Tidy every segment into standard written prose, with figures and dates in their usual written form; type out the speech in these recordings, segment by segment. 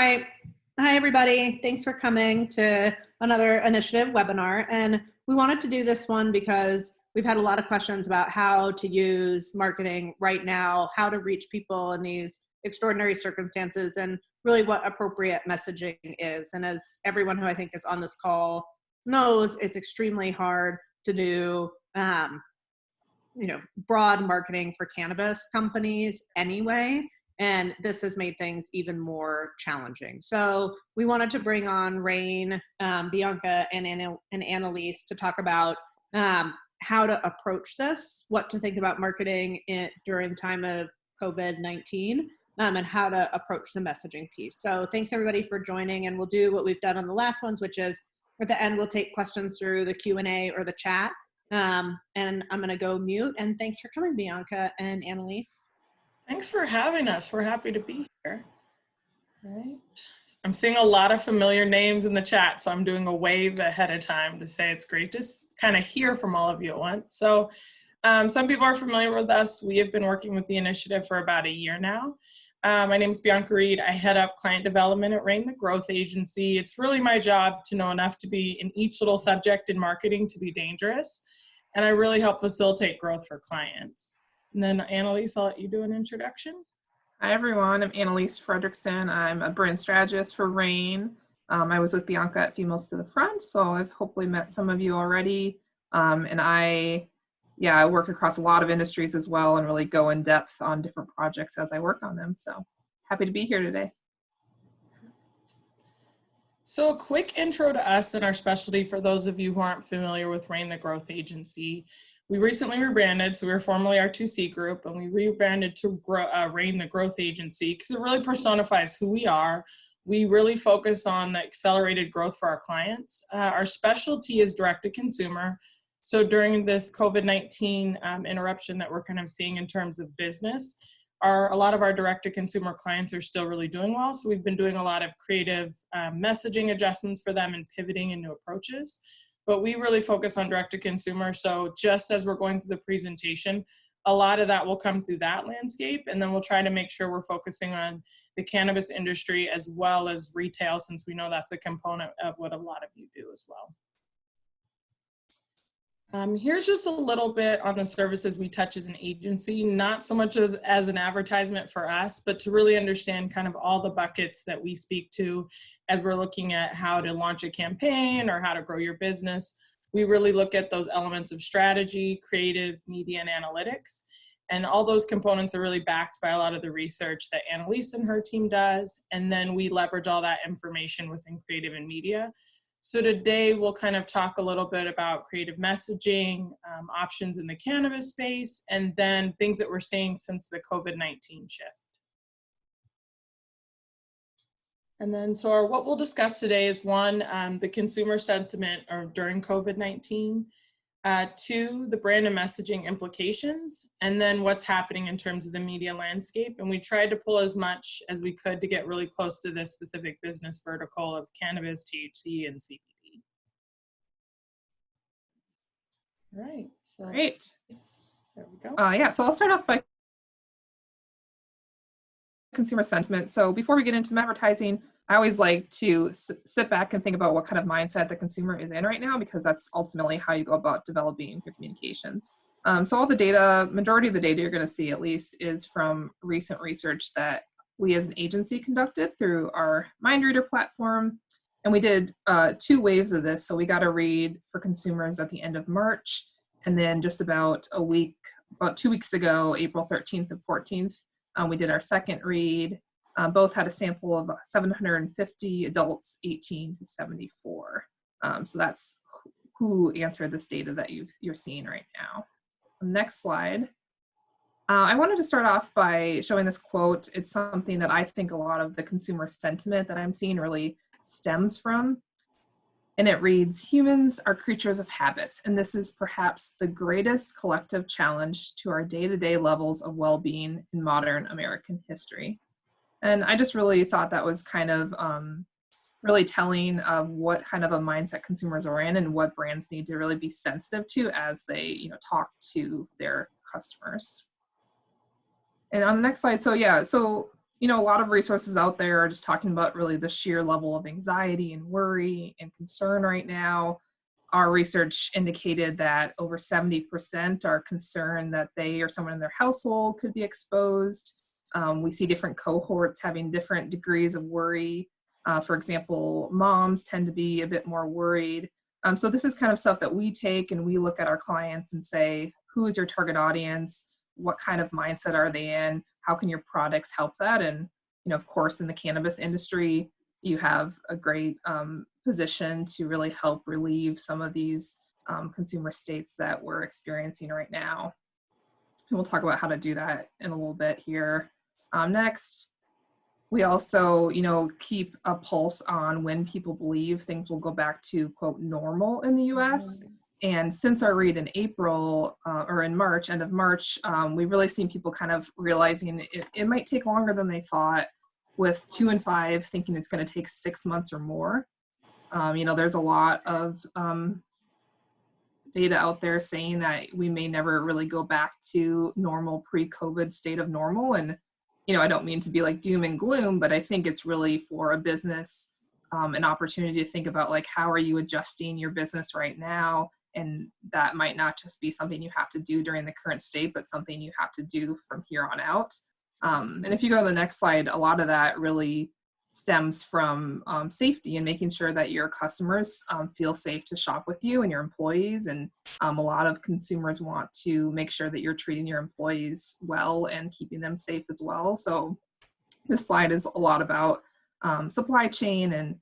right. Hi, everybody. Thanks for coming to another Initiative webinar. And we wanted to do this one because we've had a lot of questions about how to use marketing right now, how to reach people in these extraordinary circumstances, and really what appropriate messaging is. And as everyone who I think is on this call knows, it's extremely hard to do broad marketing for cannabis companies anyway. And this has made things even more challenging. So we wanted to bring on Rain, Bianca, and Annalise to talk about how to approach this, what to think about marketing during time of COVID-19, and how to approach the messaging piece. So thanks everybody for joining, and we'll do what we've done on the last ones, which is at the end we'll take questions through the Q&A or the chat. And I'm gonna go mute, and thanks for coming, Bianca and Annalise. Thanks for having us. We're happy to be here. All right. I'm seeing a lot of familiar names in the chat, so I'm doing a wave ahead of time to say it's great to kind of hear from all of you at once. So some people are familiar with us. We have been working with the initiative for about a year now. My name is Bianca Reed. I head up client development at Rain, the growth agency. It's really my job to know enough to be in each little subject in marketing to be dangerous. And I really help facilitate growth for clients. And then Annalise, I'll let you do an introduction. Hi everyone, I'm Annalise Fredrickson. I'm a brand strategist for Rain. I was with Bianca at Females to the Front, so I've hopefully met some of you already. And I work across a lot of industries as well and really go in depth on different projects as I work on them. So happy to be here today. So a quick intro to us and our specialty for those of you who aren't familiar with Rain, the growth agency. We recently rebranded, so we were formerly R2C Group, and we rebranded to Rain, the growth agency, because it really personifies who we are. We really focus on the accelerated growth for our clients. Our specialty is direct to consumer. So during this COVID-19 interruption that we're kind of seeing in terms of business, a lot of our direct-to-consumer clients are still really doing well. So we've been doing a lot of creative messaging adjustments for them and pivoting into approaches. But we really focus on direct-to-consumer. So just as we're going through the presentation, a lot of that will come through that landscape. And then we'll try to make sure we're focusing on the cannabis industry as well as retail, since we know that's a component of what a lot of you do as well. Here's just a little bit on the services we touch as an agency, not so much as an advertisement for us, but to really understand kind of all the buckets that we speak to as we're looking at how to launch a campaign or how to grow your business. We really look at those elements of strategy, creative, media, and analytics. And all those components are really backed by a lot of the research that Annalise and her team does. And then we leverage all that information within creative and media. So today we'll kind of talk a little bit about creative messaging, options in the cannabis space, and then things that we're seeing since the COVID-19 shift. And then so what we'll discuss today is one, the consumer sentiment during COVID-19, two, the brand and messaging implications, and then what's happening in terms of the media landscape. And we tried to pull as much as we could to get really close to this specific business vertical of cannabis, THC, and CBD. All right. So Great. There we go. So I'll start off by consumer sentiment. So before we get into advertising, I always like to sit back and think about what kind of mindset the consumer is in right now, because that's ultimately how you go about developing your communications. So all the data, majority of the data you're going to see at least is from recent research that we as an agency conducted through our Mind Reader platform. And we did 2 waves of this. So we got a read for consumers at the end of March. And then just about 2 weeks ago, April 13th and 14th, we did our second read. Both had a sample of 750 adults, 18 to 74. So that's who answered this data that you're seeing right now. Next slide. I wanted to start off by showing this quote. It's something that I think a lot of the consumer sentiment that I'm seeing really stems from. And it reads, "Humans are creatures of habit, and this is perhaps the greatest collective challenge to our day-to-day levels of well-being in modern American history." And I just really thought that was kind of really telling of what kind of a mindset consumers are in and what brands need to really be sensitive to as they, talk to their customers. And on the next slide, so a lot of resources out there are just talking about really the sheer level of anxiety and worry and concern right now. Our research indicated that over 70% are concerned that they or someone in their household could be exposed. We see different cohorts having different degrees of worry. For example, moms tend to be a bit more worried. So this is kind of stuff that we take and we look at our clients and say, who is your target audience? What kind of mindset are they in? How can your products help that? And, of course, in the cannabis industry, you have a great position to really help relieve some of these consumer states that we're experiencing right now. And we'll talk about how to do that in a little bit here. Next, we also, keep a pulse on when people believe things will go back to, quote, normal in the US. And since our read in April or in March, end of March, we've really seen people kind of realizing it might take longer than they thought, with 2 and 5 thinking it's going to take 6 months or more. There's a lot of data out there saying that we may never really go back to normal pre-COVID state of normal. And, I don't mean to be like doom and gloom, but I think it's really for a business an opportunity to think about, like, how are you adjusting your business right now? And that might not just be something you have to do during the current state, but something you have to do from here on out. And if you go to the next slide, a lot of that really stems from safety and making sure that your customers feel safe to shop with you and your employees. And a lot of consumers want to make sure that you're treating your employees well and keeping them safe as well. So this slide is a lot about supply chain and,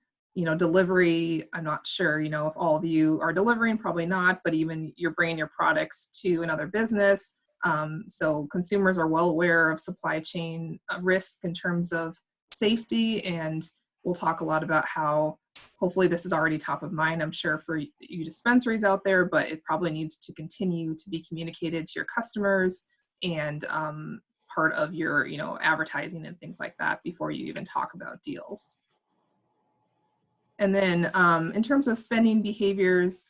delivery. I'm not sure, if all of you are delivering, probably not, but even you're bringing your products to another business. So consumers are well aware of supply chain risk in terms of safety, and we'll talk a lot about how hopefully this is already top of mind, I'm sure, for you dispensaries out there, but it probably needs to continue to be communicated to your customers and part of your advertising and things like that before you even talk about deals. And then in terms of spending behaviors,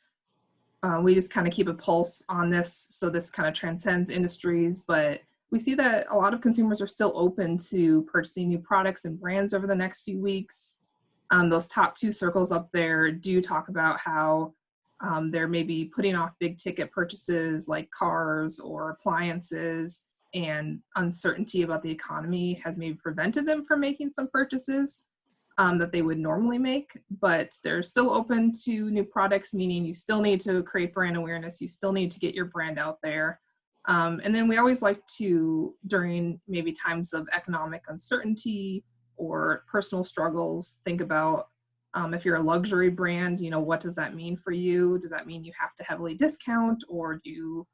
we just kind of keep a pulse on this, so this kind of transcends industries, but we see that a lot of consumers are still open to purchasing new products and brands over the next few weeks. Those top 2 circles up there do talk about how they're maybe putting off big ticket purchases like cars or appliances, and uncertainty about the economy has maybe prevented them from making some purchases that they would normally make, but they're still open to new products, meaning you still need to create brand awareness, you still need to get your brand out there. And then we always like to, during maybe times of economic uncertainty or personal struggles, think about if you're a luxury brand, what does that mean for you? Does that mean you have to heavily discount, or do you,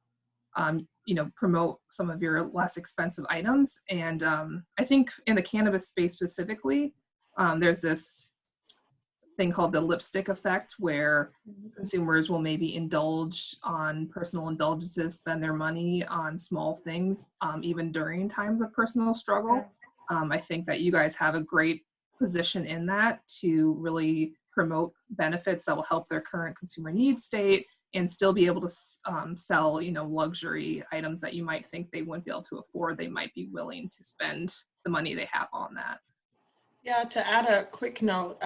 promote some of your less expensive items? And I think in the cannabis space specifically, there's this thing called the lipstick effect, where consumers will maybe indulge on personal indulgences, spend their money on small things, even during times of personal struggle. I think that you guys have a great position in that to really promote benefits that will help their current consumer needs state and still be able to sell, luxury items that you might think they wouldn't be able to afford. They might be willing to spend the money they have on that. Yeah, to add a quick note,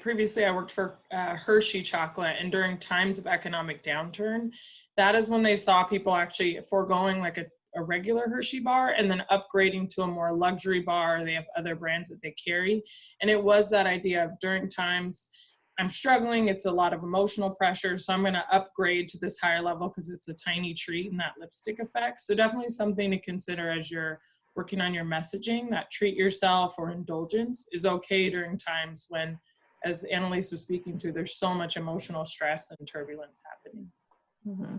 previously I worked for Hershey Chocolate, and during times of economic downturn, that is when they saw people actually foregoing like a regular Hershey bar and then upgrading to a more luxury bar. They have other brands that they carry. And it was that idea of, during times I'm struggling, it's a lot of emotional pressure, so I'm going to upgrade to this higher level because it's a tiny treat, and that lipstick effect. So definitely something to consider as you're working on your messaging, that treat yourself or indulgence is okay during times when, as Annalise was speaking to, there's so much emotional stress and turbulence happening. Mm-hmm.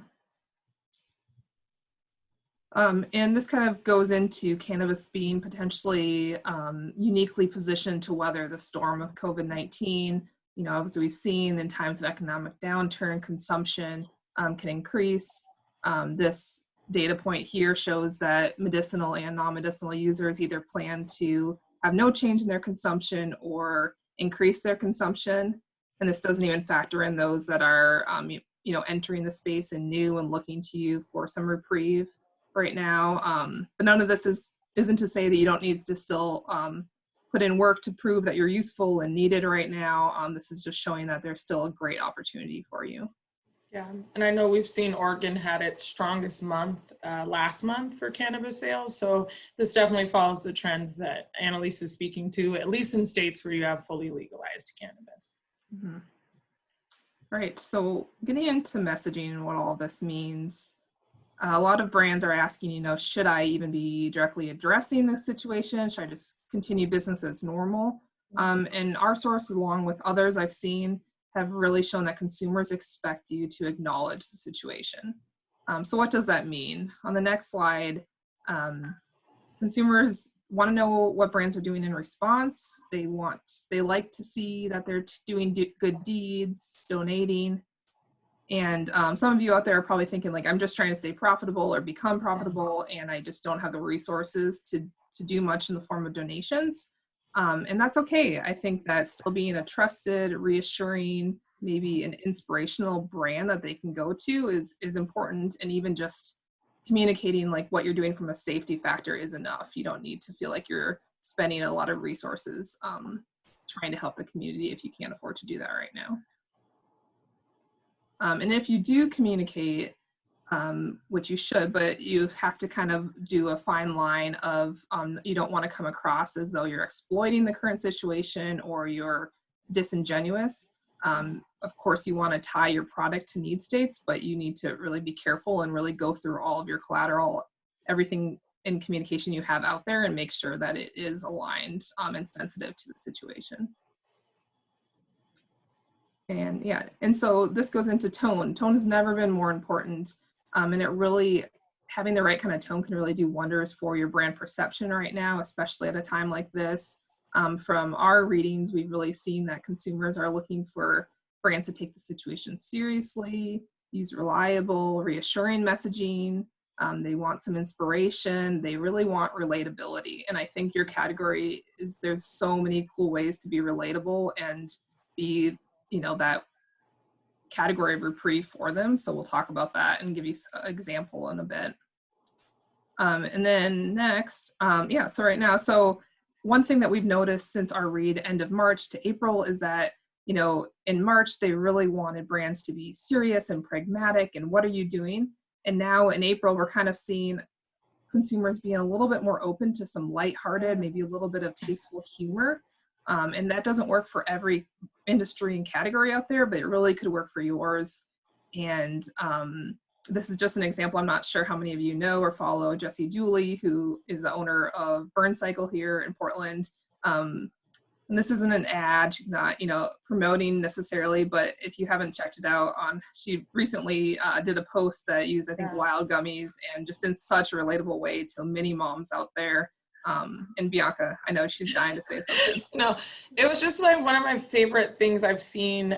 And this kind of goes into cannabis being potentially uniquely positioned to weather the storm of COVID-19. As we've seen, in times of economic downturn, consumption can increase. This data point here shows that medicinal and non-medicinal users either plan to have no change in their consumption or increase their consumption. And this doesn't even factor in those that are, entering the space and new and looking to you for some reprieve right now. But none of this is isn't to say that you don't need to still put in work to prove that you're useful and needed right now. This is just showing that there's still a great opportunity for you. Yeah, and I know we've seen Oregon had its strongest month last month for cannabis sales. So this definitely follows the trends that Annalise is speaking to, at least in states where you have fully legalized cannabis. Mm-hmm. Right, so getting into messaging and what all this means, a lot of brands are asking, should I even be directly addressing this situation? Should I just continue business as normal? And our sources, along with others I've seen, have really shown that consumers expect you to acknowledge the situation. So what does that mean? On the next slide, consumers want to know what brands are doing in response. They like to see that they're doing good deeds, donating. And some of you out there are probably thinking, like, I'm just trying to stay profitable or become profitable, and I just don't have the resources to do much in the form of donations. And that's okay. I think that still being a trusted, reassuring, maybe an inspirational brand that they can go to is important. And even just communicating like what you're doing from a safety factor is enough. You don't need to feel like you're spending a lot of resources trying to help the community if you can't afford to do that right now. And if you do communicate, which you should, but you have to kind of do a fine line of you don't want to come across as though you're exploiting the current situation or you're disingenuous. Of course, you want to tie your product to need states, but you need to really be careful and really go through all of your collateral, everything in communication you have out there, and make sure that it is aligned and sensitive to the situation. And yeah, and so this goes into tone. Tone has never been more important. And it really, having the right kind of tone can really do wonders for your brand perception right now, especially at a time like this. From our readings, we've really seen that consumers are looking for brands to take the situation seriously, use reliable, reassuring messaging. They want some inspiration. They really want relatability. And I think your category there's so many cool ways to be relatable and be, that category of reprieve for them. So we'll talk about that and give you an example in a bit. And then next, so right now, so one thing that we've noticed since our read end of March to April is that, in March, they really wanted brands to be serious and pragmatic and what are you doing? And now in April, we're kind of seeing consumers being a little bit more open to some lighthearted, maybe a little bit of tasteful humor. And that doesn't work for every industry and category out there, but it really could work for yours. And this is just an example. I'm not sure how many of you know or follow Jessie Dooley, who is the owner of Burn Cycle here in Portland. And this isn't an ad. She's not, promoting necessarily, but if you haven't checked it out, she recently did a post that used, I think, wild gummies, and just in such a relatable way to many moms out there. And Bianca, I know she's dying to say something. No, it was just like one of my favorite things I've seen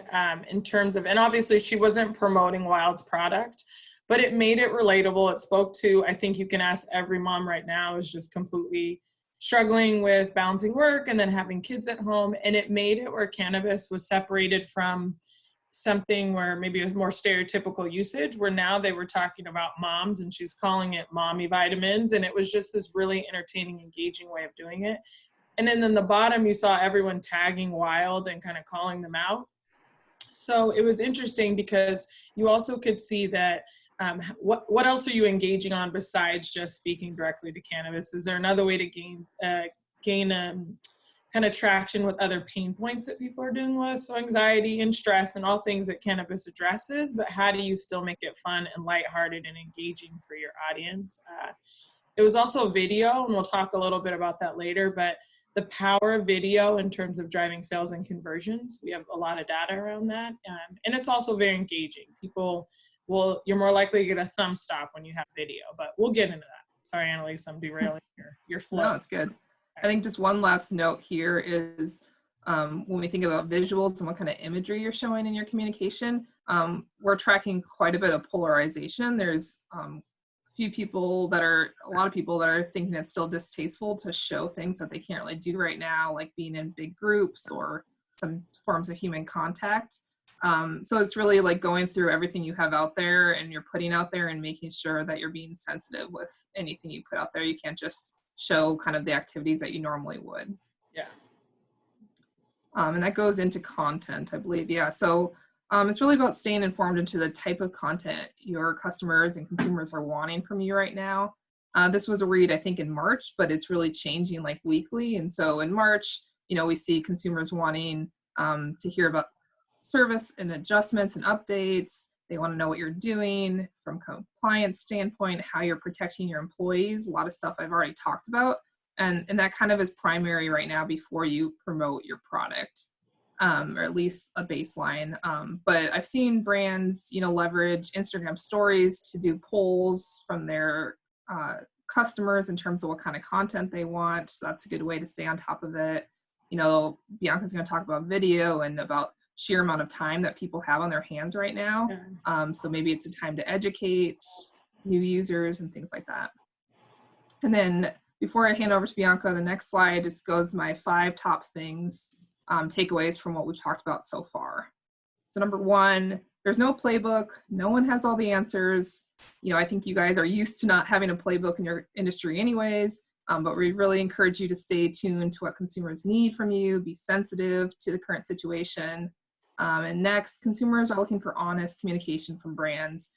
in terms of, and obviously she wasn't promoting Wild's product, but it made it relatable. It spoke to, I think you can ask every mom right now is just completely struggling with balancing work and then having kids at home. And it made it where cannabis was separated from something where maybe it was more stereotypical usage, where now they were talking about moms and she's calling it mommy vitamins. And it was just this really entertaining, engaging way of doing it. And then in the bottom, you saw everyone tagging Wild and kind of calling them out. So it was interesting because you also could see that what else are you engaging on besides just speaking directly to cannabis? Is there another way to gain kind of traction with other pain points that people are dealing with? So anxiety and stress and all things that cannabis addresses, but how do you still make it fun and lighthearted and engaging for your audience? It was also video, and we'll talk a little bit about that later, but the power of video in terms of driving sales and conversions. We have a lot of data around that. And it's also very engaging. You're more likely to get a thumb stop when you have video, but we'll get into that. Sorry, Annalise, I'm derailing your flow. No, it's good. I think just one last note here is when we think about visuals and what kind of imagery you're showing in your communication, we're tracking quite a bit of polarization. There's a lot of people that are thinking it's still distasteful to show things that they can't really do right now, like being in big groups or some forms of human contact. So it's really like going through everything you have out there and you're putting out there and making sure that you're being sensitive with anything you put out there. You can't just show kind of the activities that you normally would. Yeah. And that goes into content, I believe. Yeah. So it's really about staying informed into the type of content your customers and consumers are wanting from you right now. This was a read, I think, in March, but it's really changing like weekly. And so in March, we see consumers wanting to hear about service and adjustments and updates. They want to know what you're doing from compliance standpoint, how you're protecting your employees, a lot of stuff I've already talked about. And that kind of is primary right now before you promote your product, or at least a baseline. But I've seen brands, leverage Instagram stories to do polls from their customers in terms of what kind of content they want. So that's a good way to stay on top of it. Bianca's going to talk about video and about sheer amount of time that people have on their hands right now. So maybe it's a time to educate new users and things like that. And then before I hand over to Bianca, the next slide just goes my 5 top things, takeaways from what we've talked about so far. So number 1, there's no playbook. No one has all the answers. I think you guys are used to not having a playbook in your industry anyways, but we really encourage you to stay tuned to what consumers need from you, be sensitive to the current situation. And next, consumers are looking for honest communication from brands.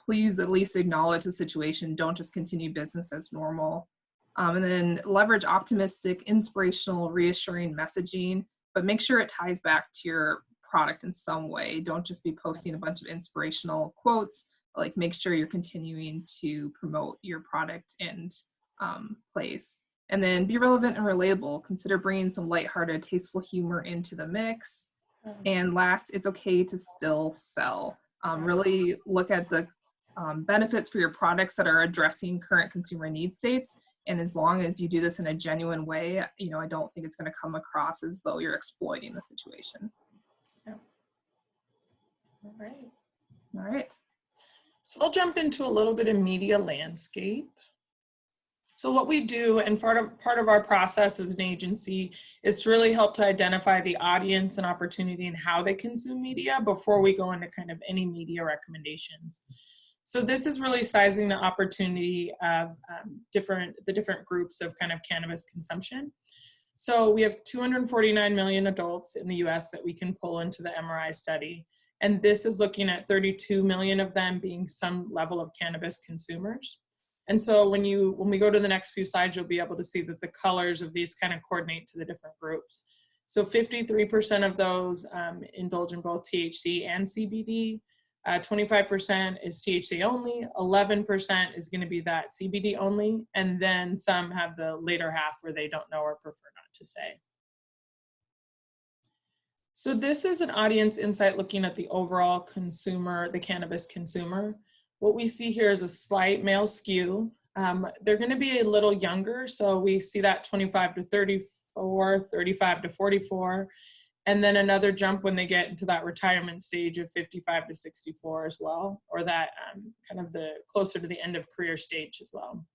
Please at least acknowledge the situation. Don't just continue business as normal. And then leverage optimistic, inspirational, reassuring messaging, but make sure it ties back to your product in some way. Don't just be posting a bunch of inspirational quotes, like make sure you're continuing to promote your product and place. And then be relevant and relatable. Consider bringing some lighthearted, tasteful humor into the mix. And last, it's okay to still sell. Really look at the benefits for your products that are addressing current consumer need states. And as long as you do this in a genuine way, I don't think it's going to come across as though you're exploiting the situation. Yeah. All right. All right. So I'll jump into a little bit of media landscape. So what we do, and part of our process as an agency, is to really help to identify the audience and opportunity and how they consume media before we go into kind of any media recommendations. So this is really sizing the opportunity of the different groups of kind of cannabis consumption. So we have 249 million adults in the US that we can pull into the MRI study. And this is looking at 32 million of them being some level of cannabis consumers. And so when we go to the next few slides, you'll be able to see that the colors of these kind of coordinate to the different groups. So 53% of those indulge in both THC and CBD. 25% is THC only, 11% is going to be that CBD only, and then some have the later half where they don't know or prefer not to say. So this is an audience insight looking at the overall consumer, the cannabis consumer. What we see here is a slight male skew. They're going to be a little younger, so we see that 25 to 34, 35 to 44. And then another jump when they get into that retirement stage of 55 to 64 as well, or that kind of the closer to the end of career stage as well.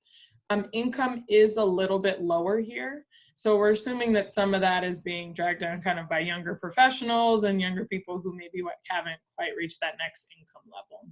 Income is a little bit lower here. So we're assuming that some of that is being dragged down kind of by younger professionals and younger people who maybe haven't quite reached that next income level.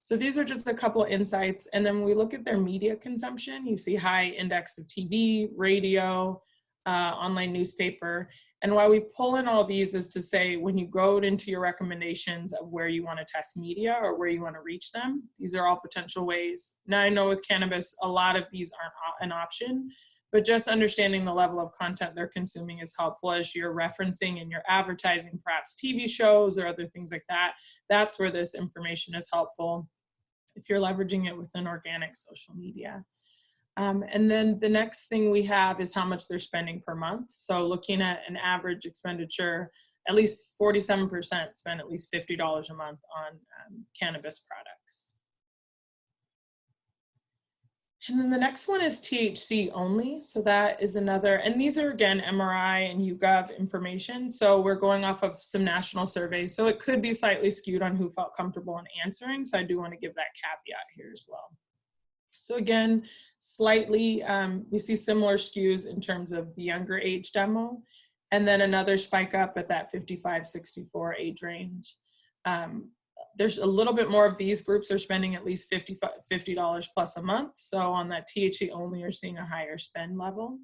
So these are just a couple of insights. And then when we look at their media consumption, you see high index of TV, radio, online newspaper. And why we pull in all these is to say, when you go into your recommendations of where you want to test media or where you want to reach them, these are all potential ways. Now I know with cannabis, a lot of these aren't an option, but just understanding the level of content they're consuming is helpful as you're referencing in your advertising, perhaps TV shows or other things like that. That's where this information is helpful if you're leveraging it within organic social media. And then the next thing we have is how much they're spending per month. So looking at an average expenditure, at least 47% spend at least $50 a month on cannabis products. And then the next one is THC only. So that is another, and these are again, MRI and YouGov information. So we're going off of some national surveys. So it could be slightly skewed on who felt comfortable in answering. So I do want to give that caveat here as well. So again, slightly, we see similar skews in terms of the younger age demo, and then another spike up at that 55-64 age range. there's a little bit more of these groups are spending at least $50 plus a month. So on that THC only, you're seeing a higher spend level.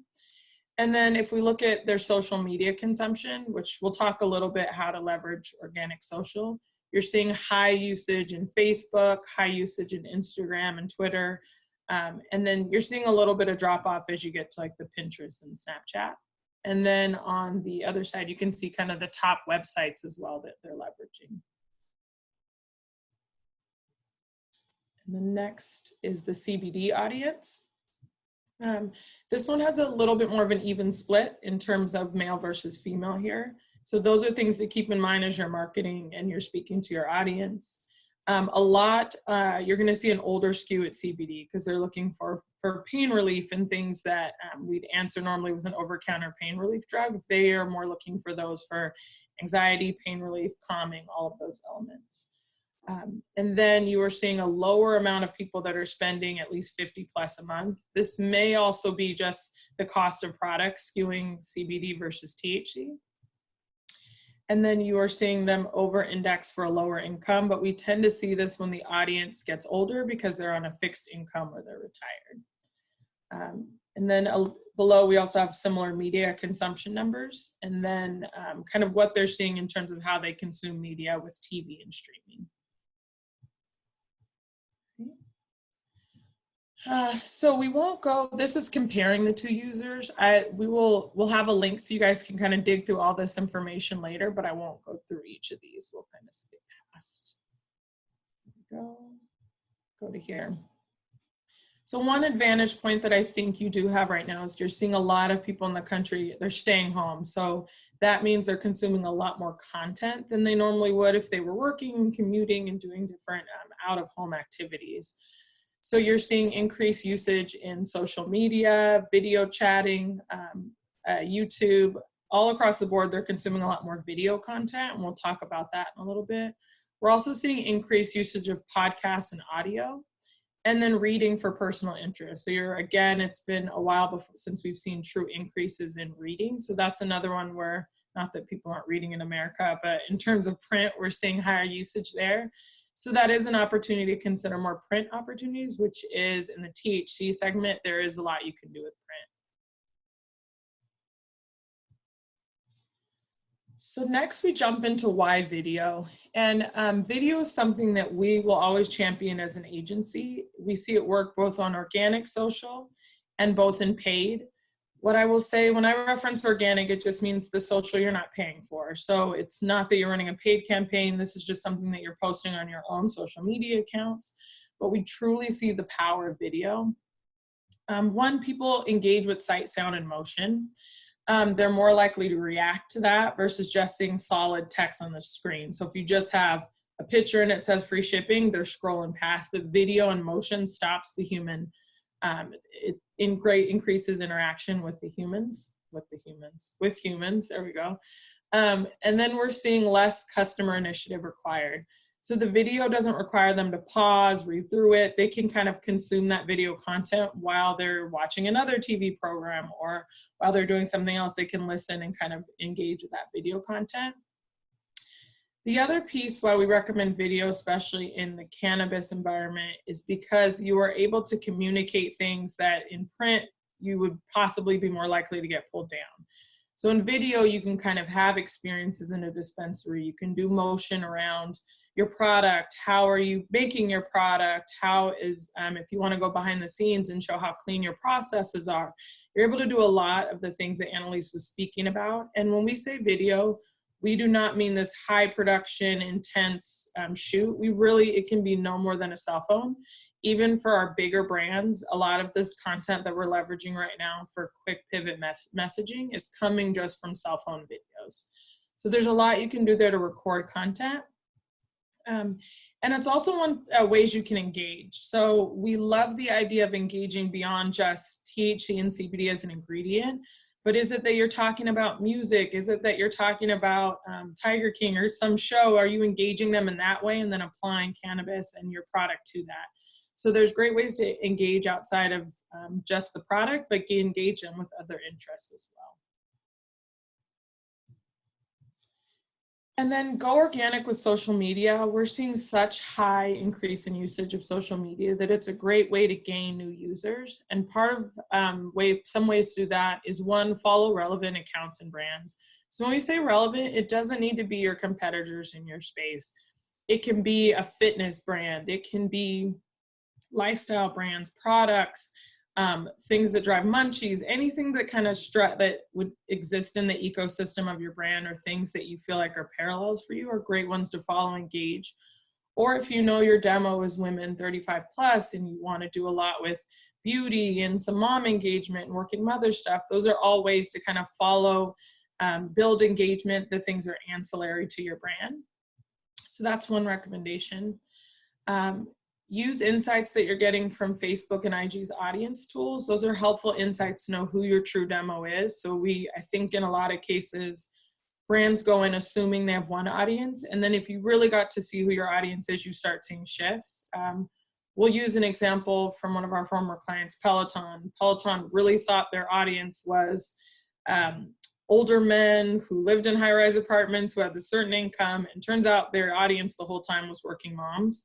And then if we look at their social media consumption, which we'll talk a little bit how to leverage organic social, you're seeing high usage in Facebook, high usage in Instagram and Twitter. And then you're seeing a little bit of drop off as you get to like the Pinterest and Snapchat. And then on the other side, you can see kind of the top websites as well that they're leveraging. And the next is the CBD audience. This one has a little bit more of an even split in terms of male versus female here. So those are things to keep in mind as you're marketing and you're speaking to your audience. You're going to see an older skew at CBD because they're looking for pain relief and things that we'd answer normally with an over-counter pain relief drug. They are more looking for those for anxiety, pain relief, calming, all of those elements. And then you are seeing a lower amount of people that are spending at least 50 plus a month. This may also be just the cost of products skewing CBD versus THC. And then you are seeing them over-index for a lower income, but we tend to see this when the audience gets older because they're on a fixed income or they're retired. And then below, we also have similar media consumption numbers, and then kind of what they're seeing in terms of how they consume media with TV and streaming. So we won't go, this is comparing the two users. We'll have a link so you guys can kind of dig through all this information later, but I won't go through each of these. We'll kind of skip past. Go to here. So one advantage point that I think you do have right now is you're seeing a lot of people in the country, they're staying home. So that means they're consuming a lot more content than they normally would if they were working, commuting, and doing different out-of-home activities. So you're seeing increased usage in social media, video chatting, YouTube, all across the board. They're consuming a lot more video content, and we'll talk about that in a little bit. We're also seeing increased usage of podcasts and audio, and then reading for personal interest. So again, it's been a while since we've seen true increases in reading. So that's another one where, not that people aren't reading in America, but in terms of print, we're seeing higher usage there. So that is an opportunity to consider more print opportunities, which is in the THC segment, there is a lot you can do with print. So next we jump into why video. And video is something that we will always champion as an agency. We see it work both on organic social and both in paid. What I will say, when I reference organic, it just means the social you're not paying for. So it's not that you're running a paid campaign. This is just something that you're posting on your own social media accounts. But we truly see the power of video. One, people engage with sight, sound, and motion. They're more likely to react to that versus just seeing solid text on the screen. So if you just have a picture and it says free shipping, they're scrolling past, but video and motion stops the human. It increases interaction with humans, there we go. And then we're seeing less customer initiative required. So the video doesn't require them to pause, read through it. They can kind of consume that video content while they're watching another TV program or while they're doing something else. They can listen and kind of engage with that video content. The other piece why we recommend video, especially in the cannabis environment, is because you are able to communicate things that in print you would possibly be more likely to get pulled down. So in video, you can kind of have experiences in a dispensary. You can do motion around your product. How are you making your product? How is, if you want to go behind the scenes and show how clean your processes are, you're able to do a lot of the things that Annalise was speaking about. And when we say video, we do not mean this high production, intense shoot. It can be no more than a cell phone. Even for our bigger brands, a lot of this content that we're leveraging right now for quick pivot messaging is coming just from cell phone videos. So there's a lot you can do there to record content. And it's also one ways you can engage. So we love the idea of engaging beyond just THC and CBD as an ingredient. But is it that you're talking about music? Is it that you're talking about Tiger King or some show? Are you engaging them in that way and then applying cannabis and your product to that? So there's great ways to engage outside of just the product, but engage them with other interests as well. And then go organic with social media. We're seeing such high increase in usage of social media that it's a great way to gain new users. And part of some ways to do that is, one, follow relevant accounts and brands. So when we say relevant, it doesn't need to be your competitors in your space. It can be a fitness brand. It can be lifestyle brands, products, things that drive munchies, anything that kind of that would exist in the ecosystem of your brand, or things that you feel like are parallels for you, are great ones to follow, engage. Or if you know your demo is women 35 plus and you want to do a lot with beauty and some mom engagement and working mother stuff, those are all ways to kind of follow, build engagement, the things are ancillary to your brand. So that's one recommendation. Use insights that you're getting from Facebook and IG's audience tools. Those are helpful insights to know who your true demo is. So I think in a lot of cases, brands go in assuming they have one audience. And then if you really got to see who your audience is, you start seeing shifts. We'll use an example from one of our former clients, Peloton. Peloton really thought their audience was older men who lived in high-rise apartments, who had a certain income. And turns out their audience the whole time was working moms.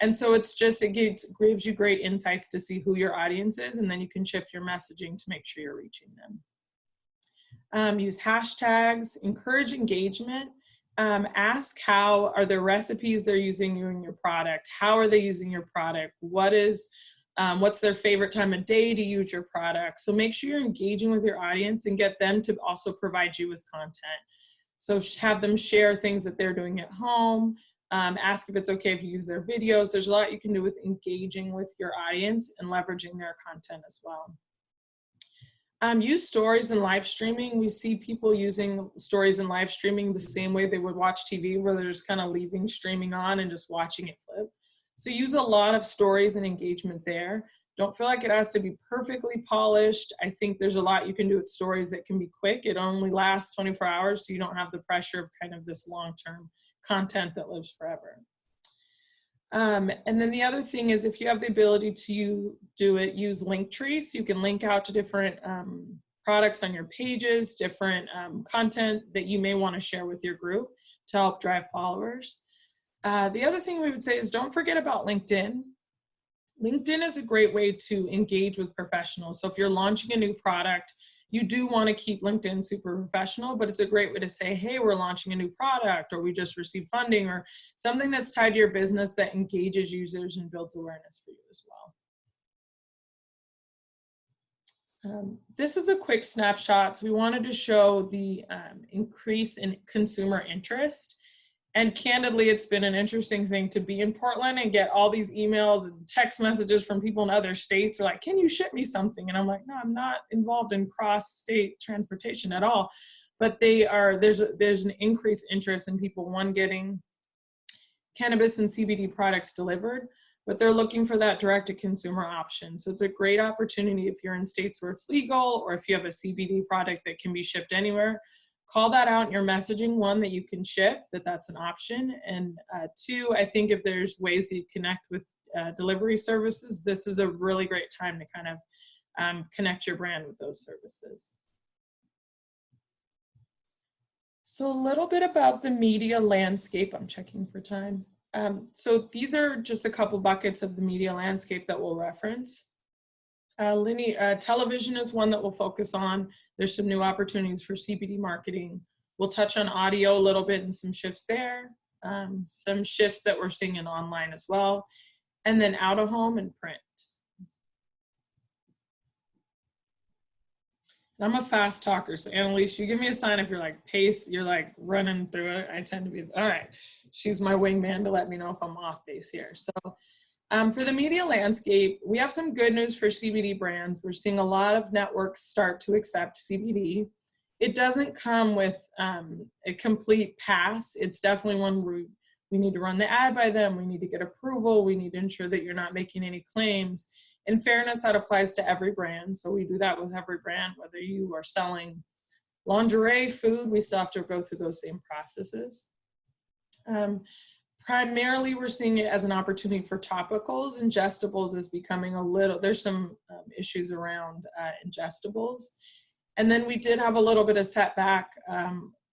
And so it gives you great insights to see who your audience is, and then you can shift your messaging to make sure you're reaching them. Use hashtags, encourage engagement. Ask how are their recipes they're using in your product? How are they using your product? What's their favorite time of day to use your product? So make sure you're engaging with your audience and get them to also provide you with content. So have them share things that they're doing at home. Ask if it's okay if you use their videos. There's a lot you can do with engaging with your audience and leveraging their content as well. Use stories and live streaming. We see people using stories and live streaming the same way they would watch TV, where they're just kind of leaving streaming on and just watching it flip. So use a lot of stories and engagement there. Don't feel like it has to be perfectly polished. I think there's a lot you can do with stories that can be quick. It only lasts 24 hours, so you don't have the pressure of kind of this long-term content that lives forever. And then the other thing is, if you have the ability to do it, use Linktree. So you can link out to different products on your pages, different content that you may want to share with your group to help drive followers. The other thing we would say is, don't forget about LinkedIn. LinkedIn is a great way to engage with professionals. So if you're launching a new product, you do want to keep LinkedIn super professional, but it's a great way to say, hey, we're launching a new product, or we just received funding, or something that's tied to your business that engages users and builds awareness for you as well. This is a quick snapshot. So we wanted to show the increase in consumer interest. And candidly, it's been an interesting thing to be in Portland and get all these emails and text messages from people in other states. They're like, can you ship me something? And I'm like, no, I'm not involved in cross-state transportation at all. But there's an increased interest in people, one, getting cannabis and CBD products delivered, but they're looking for that direct-to-consumer option. So it's a great opportunity if you're in states where it's legal, or if you have a CBD product that can be shipped anywhere. Call that out in your messaging, one, that you can ship, that's an option. And two, I think if there's ways that you connect with delivery services, this is a really great time to kind of connect your brand with those services. So a little bit about the media landscape. I'm checking for time. So these are just a couple buckets of the media landscape that we'll reference. Television is one that we'll focus on. There's some new opportunities for CBD marketing. We'll touch on audio a little bit and some shifts there. Some shifts that we're seeing in online as well. And then out of home and print. I'm a fast talker, so Annalise, you give me a sign if you're like pace, you're like running through it. I tend to be, all right. She's my wingman to let me know if I'm off base here. So for the media landscape, we have some good news for CBD brands. We're seeing a lot of networks start to accept CBD. It doesn't come with a complete pass. It's definitely one where we need to run the ad by them. We need to get approval. We need to ensure that you're not making any claims. In fairness, that applies to every brand. So we do that with every brand, whether you are selling lingerie, food, we still have to go through those same processes. Primarily, we're seeing it as an opportunity for topicals. Ingestibles is becoming there's some issues around ingestibles. And then we did have a little bit of setback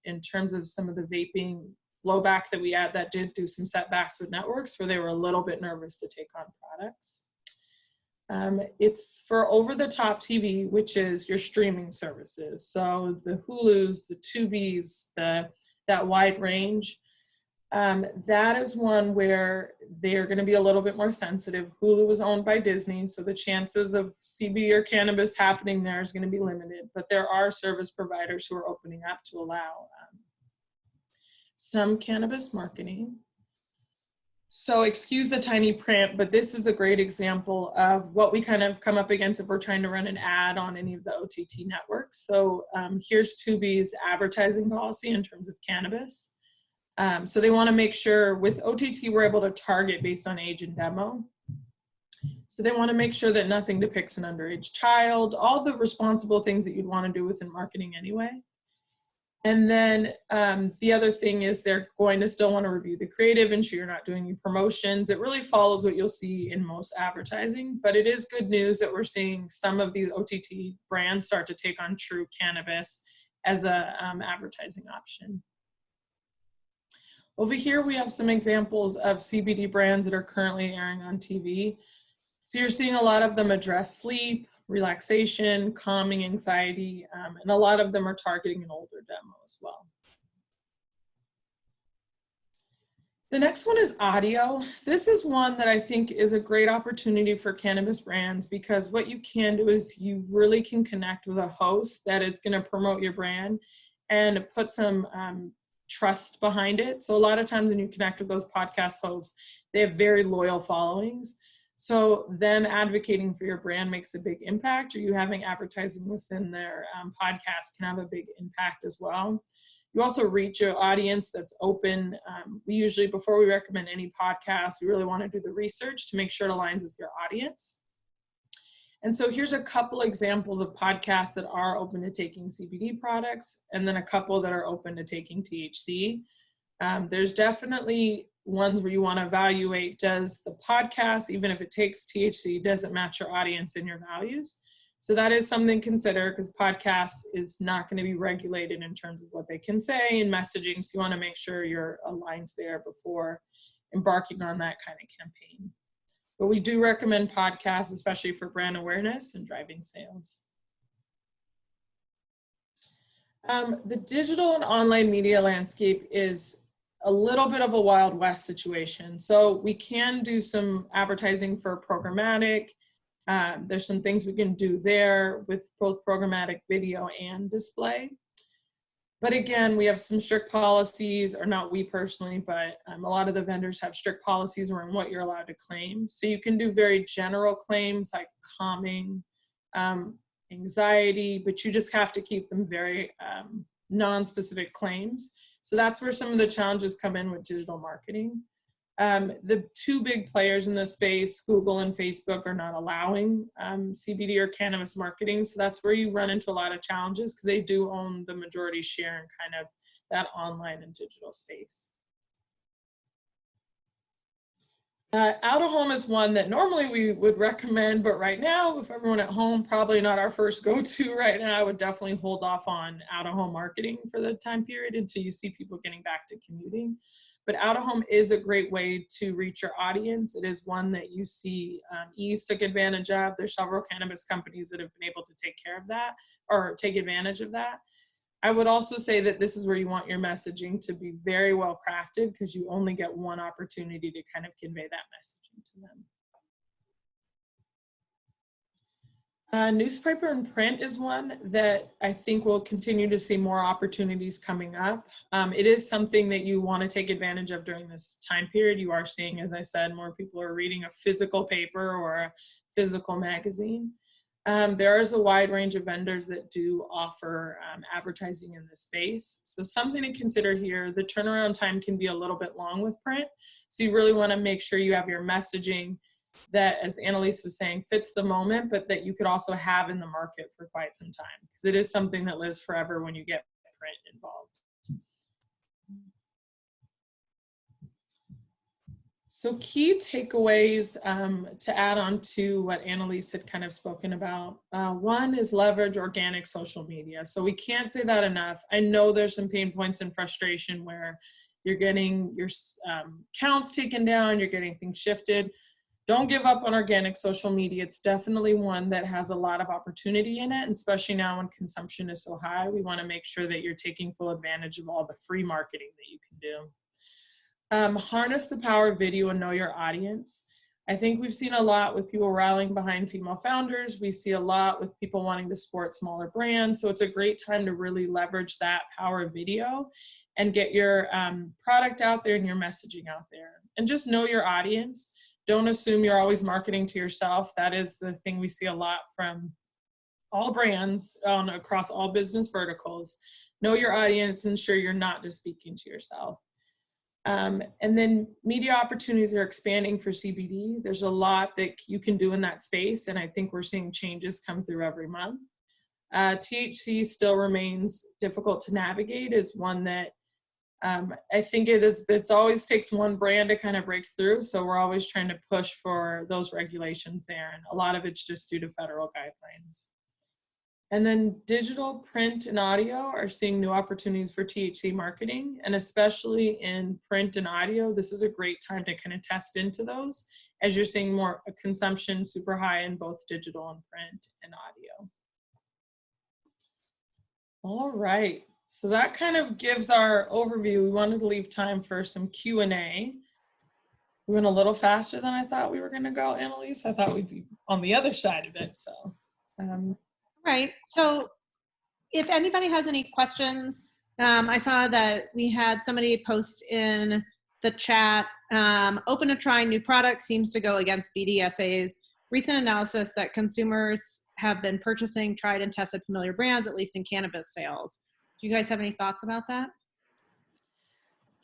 in terms of some of the vaping blowback that we had that did do some setbacks with networks where they were a little bit nervous to take on products. It's for over-the-top TV, which is your streaming services. So the Hulus, the Tubis, that wide range. That is one where they're going to be a little bit more sensitive. Hulu was owned by Disney, so the chances of CBD or cannabis happening there is going to be limited. But there are service providers who are opening up to allow some cannabis marketing. So excuse the tiny print, but this is a great example of what we kind of come up against if we're trying to run an ad on any of the OTT networks. So here's Tubi's advertising policy in terms of cannabis. So they want to make sure with OTT, we're able to target based on age and demo. So they want to make sure that nothing depicts an underage child, all the responsible things that you'd want to do within marketing anyway. And then the other thing is they're going to still want to review the creative, ensure you're not doing any promotions. It really follows what you'll see in most advertising, but it is good news that we're seeing some of these OTT brands start to take on true cannabis as a advertising option. Over here, we have some examples of CBD brands that are currently airing on TV. So you're seeing a lot of them address sleep, relaxation, calming anxiety, and a lot of them are targeting an older demo as well. The next one is audio. This is one that I think is a great opportunity for cannabis brands because what you can do is you really can connect with a host that is going to promote your brand and put some trust behind it. So a lot of times when you connect with those podcast hosts, they have very loyal followings. So them advocating for your brand makes a big impact, or you having advertising within their podcast can have a big impact as well. You also reach an audience that's open. We usually, before we recommend any podcast, we really want to do the research to make sure it aligns with your audience. And so here's a couple examples of podcasts that are open to taking CBD products, and then a couple that are open to taking THC. There's definitely ones where you want to evaluate, does the podcast, even if it takes THC, does it match your audience and your values? So that is something to consider because podcasts is not going to be regulated in terms of what they can say and messaging. So you want to make sure you're aligned there before embarking on that kind of campaign. But we do recommend podcasts, especially for brand awareness and driving sales. The digital and online media landscape is a little bit of a Wild West situation. So we can do some advertising for programmatic. There's some things we can do there with both programmatic video and display. But again, we have some strict policies, or not we personally, but a lot of the vendors have strict policies around what you're allowed to claim. So you can do very general claims like calming, anxiety, but you just have to keep them very non-specific claims. So that's where some of the challenges come in with digital marketing. The two big players in this space, Google and Facebook, are not allowing CBD or cannabis marketing. So that's where you run into a lot of challenges because they do own the majority share in kind of that online and digital space. Out of home is one that normally we would recommend, but right now, with everyone at home, probably not our first go-to right now. I would definitely hold off on out of home marketing for the time period until you see people getting back to commuting. But out of home is a great way to reach your audience. It is one that you see Ease took advantage of. There's several cannabis companies that have been able to take care of that or take advantage of that. I would also say that this is where you want your messaging to be very well crafted because you only get one opportunity to kind of convey that messaging to them. Newspaper and print is one that I think we'll continue to see more opportunities coming up. It is something that you want to take advantage of during this time period. You are seeing, as I said, more people are reading a physical paper or a physical magazine. There is a wide range of vendors that do offer advertising in this space. So something to consider here, the turnaround time can be a little bit long with print. So you really want to make sure you have your messaging that, as Annalise was saying, fits the moment, but that you could also have in the market for quite some time because it is something that lives forever when you get print involved. So key takeaways to add on to what Annalise had kind of spoken about. One is leverage organic social media. So we can't say that enough. I know there's some pain points and frustration where you're getting your counts taken down, you're getting things shifted. Don't give up on organic social media. It's definitely one that has a lot of opportunity in it, and especially now when consumption is so high. We want to make sure that you're taking full advantage of all the free marketing that you can do. Harness the power of video and know your audience. I think we've seen a lot with people rallying behind female founders. We see a lot with people wanting to support smaller brands. So it's a great time to really leverage that power of video and get your product out there and your messaging out there. And just know your audience. Don't assume you're always marketing to yourself. That is the thing we see a lot from all brands across all business verticals. Know your audience, ensure you're not just speaking to yourself. And then media opportunities are expanding for CBD. There's a lot that you can do in that space, and I think we're seeing changes come through every month. THC still remains difficult to navigate, is one that I think it always takes one brand to kind of break through. So we're always trying to push for those regulations there. And a lot of it's just due to federal guidelines. And then digital, print, and audio are seeing new opportunities for THC marketing. And especially in print and audio, this is a great time to kind of test into those as you're seeing more consumption super high in both digital and print and audio. All right. So that kind of gives our overview. We wanted to leave time for some Q&A. We went a little faster than I thought we were going to go, Annalise. I thought we'd be on the other side of it. So, right. So if anybody has any questions, I saw that we had somebody post in the chat, open to trying new products seems to go against BDSA's recent analysis that consumers have been purchasing tried and tested familiar brands, at least in cannabis sales. Do you guys have any thoughts about that?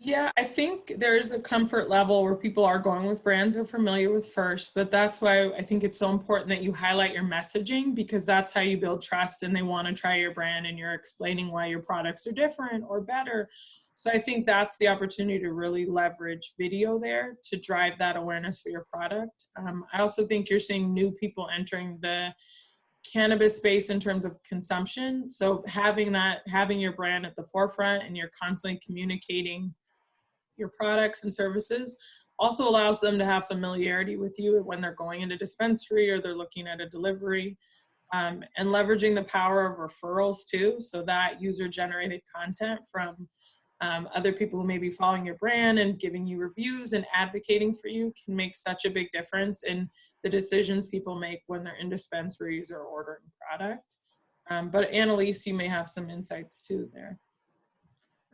Yeah, I think there's a comfort level where people are going with brands they're familiar with first, but that's why I think it's so important that you highlight your messaging, because that's how you build trust and they want to try your brand and you're explaining why your products are different or better. So I think that's the opportunity to really leverage video there to drive that awareness for your product. I also think you're seeing new people entering the cannabis space in terms of consumption. So having your brand at the forefront and you're constantly communicating your products and services also allows them to have familiarity with you when they're going into dispensary or they're looking at a delivery, and leveraging the power of referrals too. So that user generated content from other people who may be following your brand and giving you reviews and advocating for you can make such a big difference in the decisions people make when they're in dispensaries or ordering product. But Annalise, you may have some insights too there.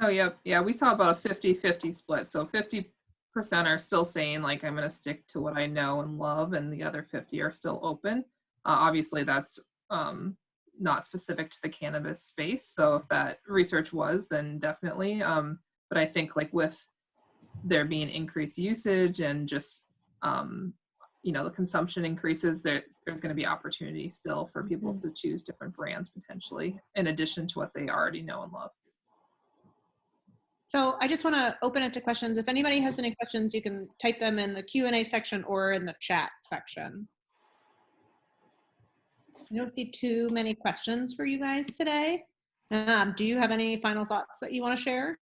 Oh, yeah, we saw about a 50-50 split. So 50% are still saying, like, I'm going to stick to what I know and love, and the other 50 are still open. Obviously, that's not specific to the cannabis space. So if that research was, then definitely. But I think, like, with there being increased usage and just, the consumption increases, there's going to be opportunity still for people to choose different brands potentially, in addition to what they already know and love. So I just want to open it to questions. If anybody has any questions, you can type them in the Q&A section or in the chat section. I don't see too many questions for you guys today. Do you have any final thoughts that you want to share?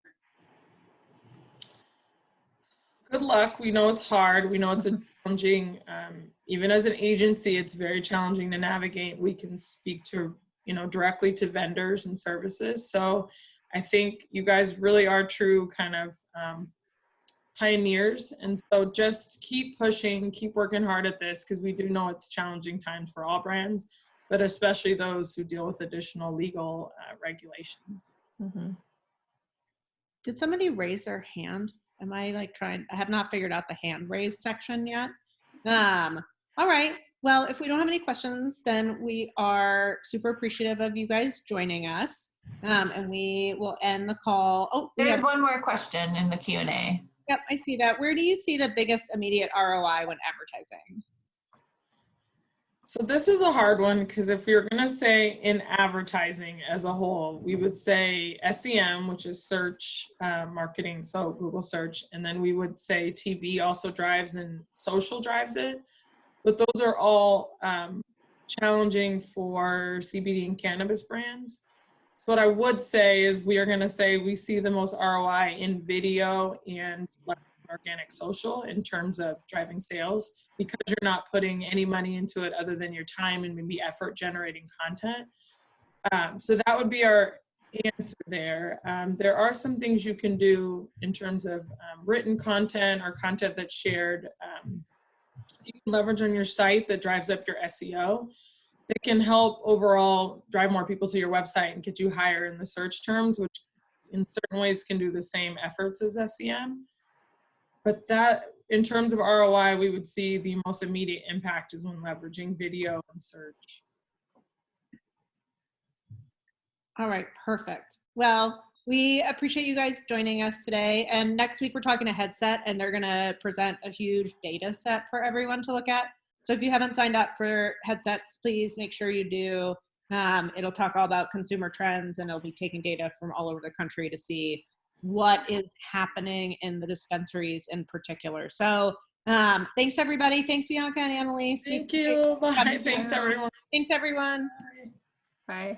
Good luck. We know it's hard. We know it's a challenging, even as an agency, it's very challenging to navigate. We can speak to, directly to vendors and services. So I think you guys really are true kind of pioneers. And so just keep pushing, keep working hard at this, because we do know it's challenging times for all brands, but especially those who deal with additional legal regulations. Mm-hmm. Did somebody raise their hand? Am I I have not figured out the hand raise section yet. All right. Well, if we don't have any questions, then we are super appreciative of you guys joining us. And we will end the call. Oh, there's one more question in the Q&A. Yep, I see that. Where do you see the biggest immediate ROI when advertising? So this is a hard one, because if we were going to say in advertising as a whole, we would say SEM, which is search marketing, so Google search, and then we would say TV also drives and social drives it. But those are all challenging for CBD and cannabis brands. So what I would say is we are going to say we see the most ROI in video and organic social in terms of driving sales, because you're not putting any money into it other than your time and maybe effort generating content. So that would be our answer there. There are some things you can do in terms of written content or content that's shared. You can leverage on your site that drives up your SEO. That can help overall drive more people to your website and get you higher in the search terms, which in certain ways can do the same efforts as SEM. But that, in terms of ROI, we would see the most immediate impact is when leveraging video and search. All right, perfect. Well, we appreciate you guys joining us today. And next week we're talking to Headset, and they're going to present a huge data set for everyone to look at. So if you haven't signed up for Headsets, please make sure you do. It'll talk all about consumer trends, and it'll be taking data from all over the country to see what is happening in the dispensaries in particular. So thanks, everybody. Thanks, Bianca and Annalise. Thank you. Bye. Thanks, everyone. Thanks, everyone. Bye. Bye.